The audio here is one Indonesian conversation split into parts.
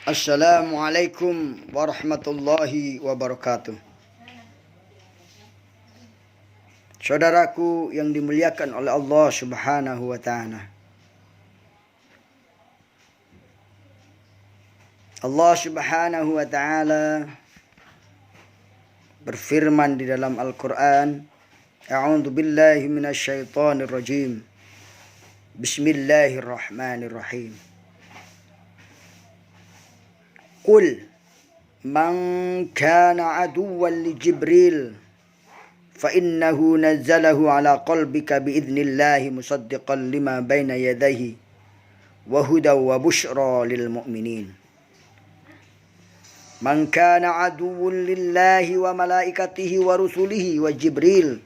Assalamualaikum warahmatullahi wabarakatuh. Saudaraku yang dimuliakan oleh Allah Subhanahu wa ta'ala. Allah Subhanahu wa ta'ala berfirman di dalam Al-Qur'an, A'udzu billahi minasyaitonir rajim. Bismillahirrahmanirrahim. Qul man kana aduwwan li Jibril fa innahu nazzalahu ala qalbika biidnillahi musaddiqan lima baina yadayhi wa hudaw wa busyra lil mu'minin. Man kana aduwwan lillahi wa malaikatihi wa rusulihi wa Jibril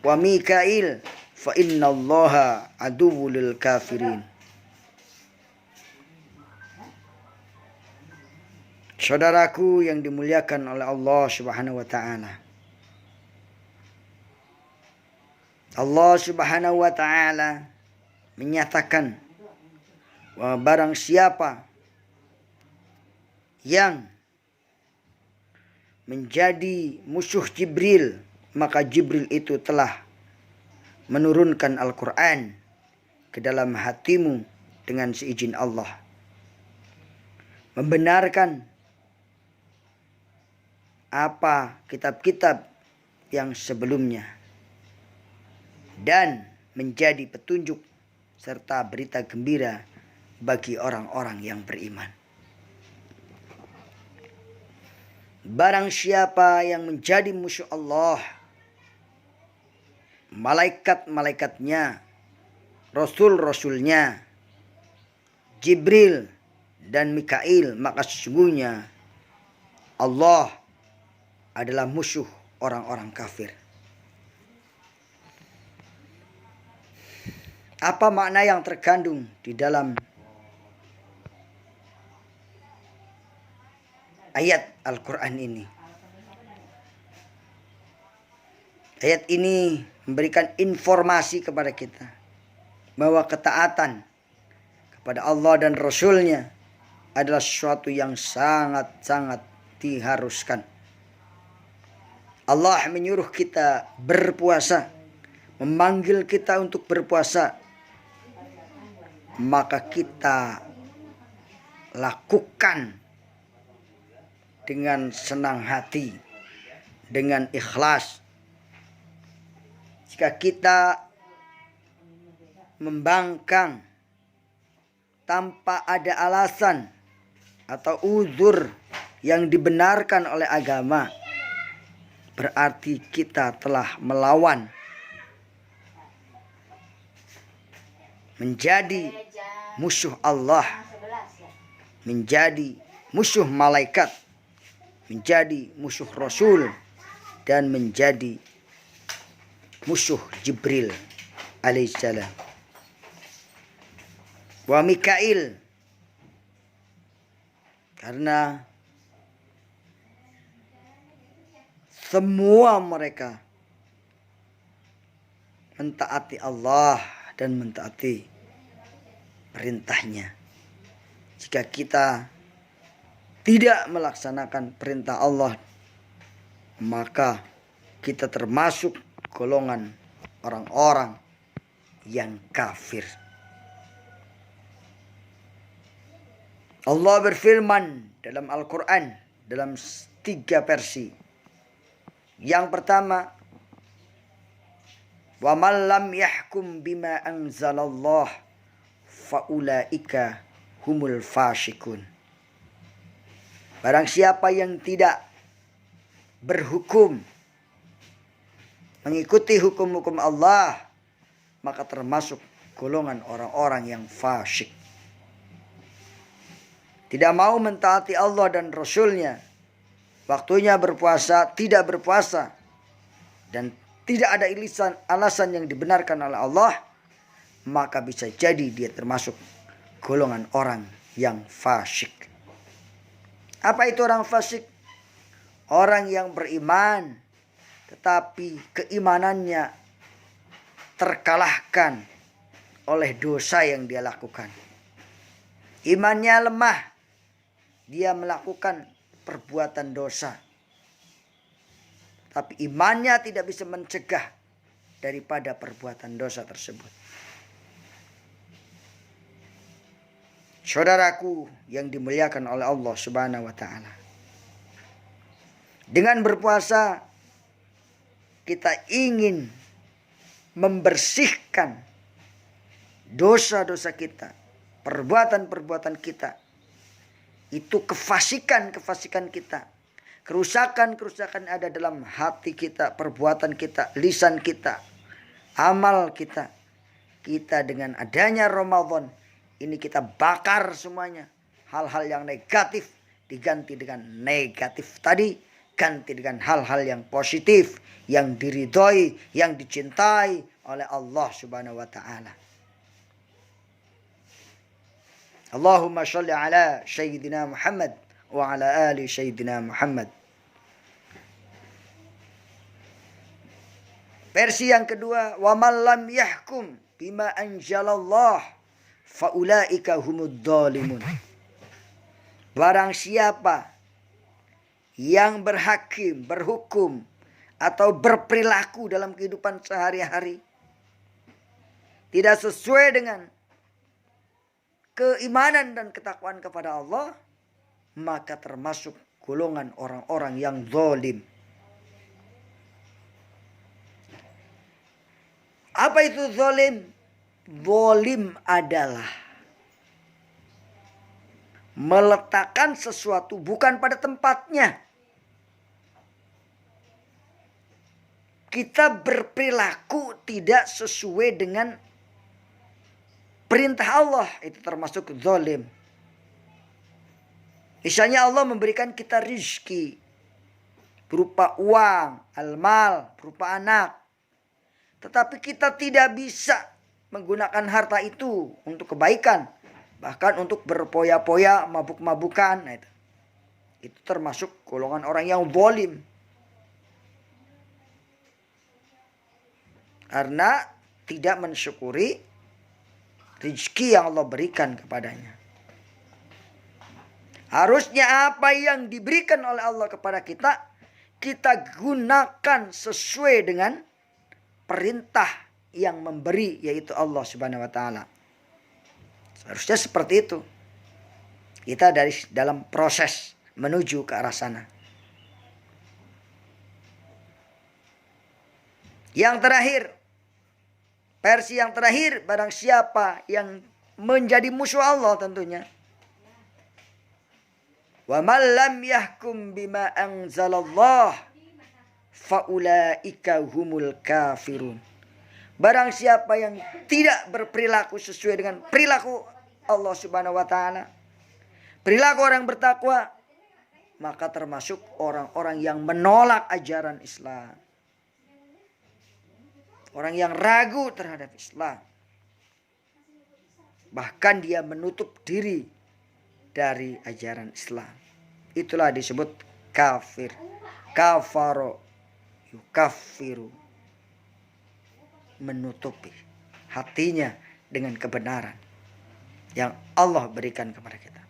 wa Mikail fa innallaha aduwwul lil kafirin. Saudaraku yang dimuliakan oleh Allah Subhanahu wa ta'ala. Allah Subhanahu wa ta'ala menyatakan bahwa barang siapa yang menjadi musuh Jibril, maka Jibril itu telah menurunkan Al-Quran ke dalam hatimu dengan seizin Allah, membenarkan apa kitab-kitab yang sebelumnya, dan menjadi petunjuk serta berita gembira bagi orang-orang yang beriman. Barang siapa yang menjadi musuh Allah, malaikat-malaikatnya, rasul-rasulnya, Jibril dan Mikail, maka sesungguhnya Allah adalah musuh orang-orang kafir. Apa makna yang terkandung di dalam ayat Al-Quran ini? Ayat ini memberikan informasi kepada kita bahwa ketaatan kepada Allah dan Rasul-Nya adalah sesuatu yang sangat-sangat diharuskan. Allah menyuruh kita berpuasa, memanggil kita untuk berpuasa, maka kita lakukan dengan senang hati, dengan ikhlas. Jika kita membangkang tanpa ada alasan atau uzur yang dibenarkan oleh agama, berarti kita telah melawan, menjadi musuh Allah, menjadi musuh malaikat, menjadi musuh Rasul, dan menjadi musuh Jibril alaihissalam. Wa Mikail, karena semua mereka mentaati Allah dan mentaati perintahnya. Jika kita tidak melaksanakan perintah Allah, maka kita termasuk golongan orang-orang yang kafir. Allah berfirman dalam Al-Quran dalam 3 versi. Yang pertama, wa man lam yahkum bima anzalallah faulaika humul fasiqun. Barang siapa yang tidak berhukum, mengikuti hukum-hukum Allah, maka termasuk golongan orang-orang yang fasik. Tidak mau mentaati Allah dan Rasul-Nya, waktunya berpuasa, tidak berpuasa, dan tidak ada alasan yang dibenarkan oleh Allah, maka bisa jadi dia termasuk golongan orang yang fasik. Apa itu orang fasik? Orang yang beriman, tetapi keimanannya terkalahkan oleh dosa yang dia lakukan. Imannya lemah, dia melakukan perbuatan dosa, tapi imannya tidak bisa mencegah daripada perbuatan dosa tersebut. Saudaraku yang dimuliakan oleh Allah Subhanahu wa taala. Dengan berpuasa kita ingin membersihkan dosa-dosa kita, perbuatan-perbuatan kita. Itu kefasikan kita, kerusakan ada dalam hati kita, perbuatan kita, lisan kita, amal kita. Kita dengan adanya Ramadan ini kita bakar semuanya. Hal-hal yang negatif diganti dengan negatif tadi, ganti dengan hal-hal yang positif, yang diridhoi, yang dicintai oleh Allah Subhanahu wa taala. Allahumma sholli ala Sayyidina Muhammad wa ala ali Sayyidina Muhammad. Versi yang kedua, wa man lam yahkum bima anzalallah faulaika humud dzalimun. Barang siapa yang berhakim, berhukum atau berperilaku dalam kehidupan sehari-hari tidak sesuai dengan keimanan dan ketakwaan kepada Allah, maka termasuk golongan orang-orang yang zalim. Apa itu zalim? Zalim adalah meletakkan sesuatu bukan pada tempatnya. Kita berperilaku tidak sesuai dengan perintah Allah, itu termasuk zalim. Misalnya Allah memberikan kita rizki berupa uang, al-mal, berupa anak. Tetapi kita tidak bisa menggunakan harta itu untuk kebaikan. Bahkan untuk berpoya-poya, mabuk-mabukan. Nah, itu termasuk golongan orang yang zalim. Karena tidak mensyukuri rezeki yang Allah berikan kepadanya. Harusnya apa yang diberikan oleh Allah kepada kita, kita gunakan sesuai dengan perintah yang memberi, yaitu Allah Subhanahu wa taala. Seharusnya seperti itu. Kita dalam proses menuju ke arah sana. Yang terakhir, versi yang terakhir, barang siapa yang menjadi musuh Allah tentunya. Wa man lam yahkum bima anzalallah faulaika humul kafirun. Barang siapa yang tidak berperilaku sesuai dengan perilaku Allah Subhanahu wa taala, perilaku orang bertakwa, maka termasuk orang-orang yang menolak ajaran Islam. Orang yang ragu terhadap Islam. Bahkan dia menutup diri dari ajaran Islam. Itulah disebut kafir. Kafaro yukaffiru. Menutupi hatinya dengan kebenaran yang Allah berikan kepada kita.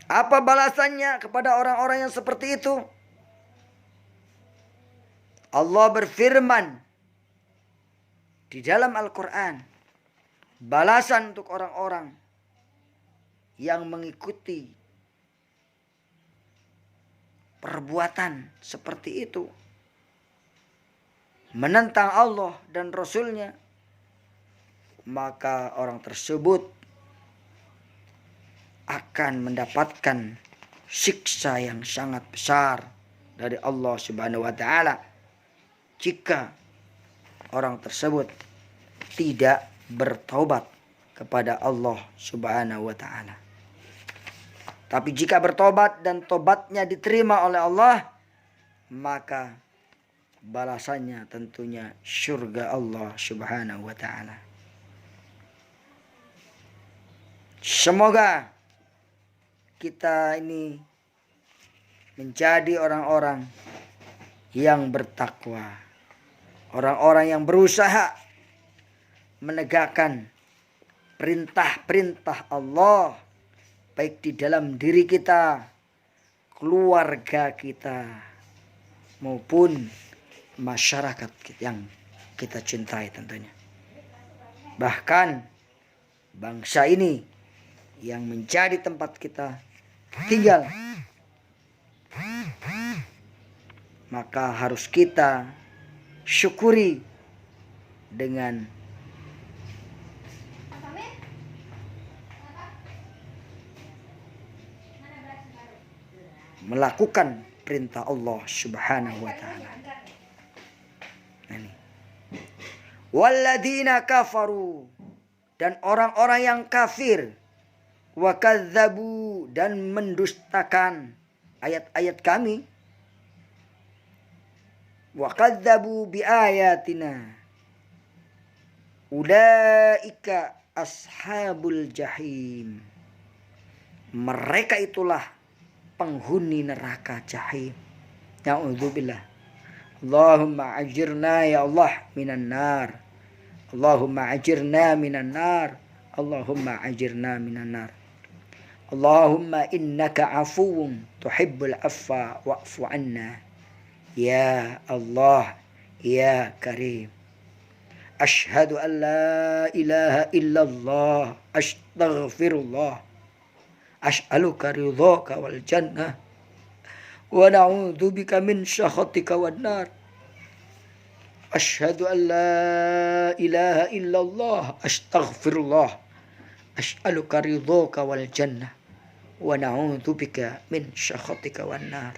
Apa balasannya kepada orang-orang yang seperti itu? Allah berfirman di dalam Al-Quran, balasan untuk orang-orang yang mengikuti perbuatan seperti itu, menentang Allah dan Rasulnya, maka orang tersebut akan mendapatkan siksa yang sangat besar dari Allah Subhanahu wa taala jika orang tersebut tidak bertobat kepada Allah Subhanahu wa taala. Tapi jika bertobat dan tobatnya diterima oleh Allah, maka balasannya tentunya surga Allah Subhanahu wa taala. Semoga kita ini menjadi orang-orang yang bertakwa. Orang-orang yang berusaha menegakkan perintah-perintah Allah, baik di dalam diri kita, keluarga kita, maupun masyarakat yang kita cintai tentunya. Bahkan bangsa ini yang menjadi tempat kita tinggal, maka harus kita syukuri dengan melakukan perintah Allah Subhanahu wa taala. Walladzina kafaru, dan orang-orang yang kafir, wa kadzabu, dan mendustakan ayat-ayat kami, wa kadzabu bi ayatina, ulaika ashabul jahim, mereka itulah penghuni neraka jahim. Na'udzubillah. Allahumma ajirna ya Allah minan nar. Allahumma ajirna minan nar. Allahumma ajirna minan nar. Allahumma innaka afuwun tuhibbul afwa wa'fu anna. Ya Allah, ya Karim. Ashhadu an la ilaha illallah. Astaghfirullah. As'aluka ridhaka wal jannah. Wa na'udzu bika min syakhatika wan nar. Asyhadu an la ilaha illallah. Astaghfirullah. As'aluka ridhaka wal jannah. Wa na'udzu bika min syakhatika wan nar.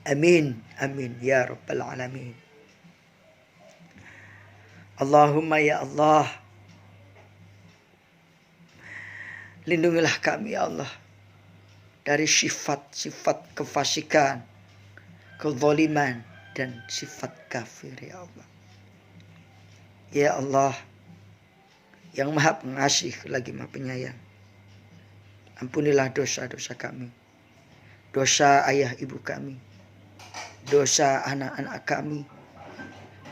Amin, amin ya rabbal alamin. Allahumma ya Allah, lindungilah kami ya Allah dari sifat-sifat kefasikan, kezaliman, dan sifat kafir ya Allah. Ya Allah yang maha pengasih lagi maha penyayang, ampunilah dosa-dosa kami, dosa ayah ibu kami, dosa anak-anak kami,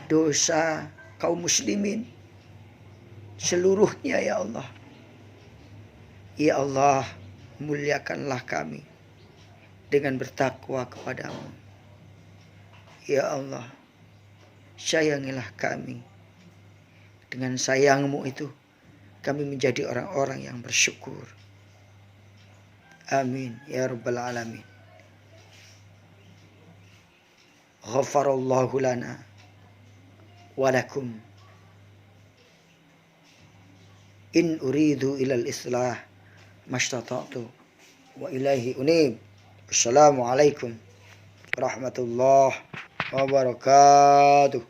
dosa kaum muslimin seluruhnya ya Allah. Ya Allah, muliakanlah kami dengan bertakwa kepadamu. Ya Allah, sayangilah kami. Dengan sayangmu itu kami menjadi orang-orang yang bersyukur. Amin ya rabbal alamin. Ghafarallahu lana wa lakum. In uridu ilal islah mastata'tu wa ilaihi unib. Assalamualaikum warahmatullahi wabarakatuh.